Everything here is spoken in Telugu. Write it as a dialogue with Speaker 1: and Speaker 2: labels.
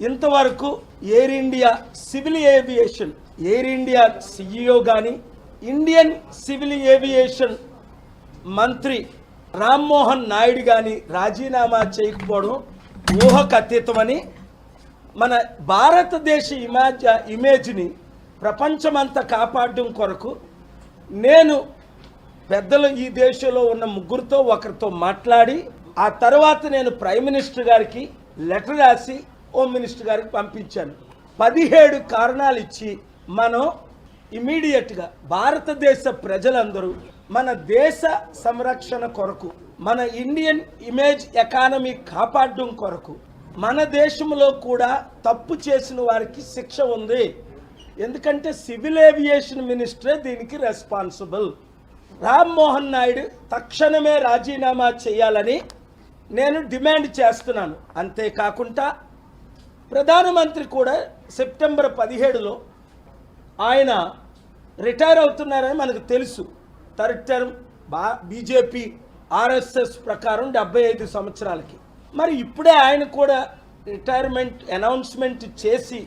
Speaker 1: ఇంతవరకు air India civil aviation air India CEO కానీ ఇండియన్ సివిల్ ఏవియేషన్ మంత్రి రామ్మోహన్ నాయుడు కానీ రాజీనామా చేయకపోవడం ఊహకు అతీతమని, మన భారతదేశ ఇమేజ్ని ప్రపంచమంతా కాపాడడం కొరకు నేను పెద్దలు ఈ దేశంలో ఉన్న ముగ్గురితో ఒకరితో మాట్లాడి ఆ తర్వాత నేను ప్రైమ్ మినిస్టర్ గారికి లెటర్ రాసి హోమ్ మినిస్టర్ గారికి పంపించాను. 17 కారణాలు ఇచ్చి మనం ఇమీడియట్గా భారతదేశ ప్రజలందరూ మన దేశ సంరక్షణ కొరకు, మన ఇండియన్ ఇమేజ్ ఎకానమీ కాపాడడం కొరకు, మన దేశంలో కూడా తప్పు చేసిన వారికి శిక్ష ఉంది. ఎందుకంటే సివిల్ ఏవియేషన్ మినిస్టరే దీనికి రెస్పాన్సిబుల్. రామ్మోహన్ నాయుడు తక్షణమే రాజీనామా చేయాలని నేను డిమాండ్ చేస్తున్నాను. అంతేకాకుండా ప్రధానమంత్రి కూడా సెప్టెంబర్ 17లో ఆయన రిటైర్ అవుతున్నారని మనకు తెలుసు. థర్డ్ టర్మ్ బీజేపీ ఆర్ఎస్ఎస్ ప్రకారం 75 సంవత్సరాలకి. మరి ఇప్పుడే ఆయన కూడా రిటైర్మెంట్ అనౌన్స్మెంట్ చేసి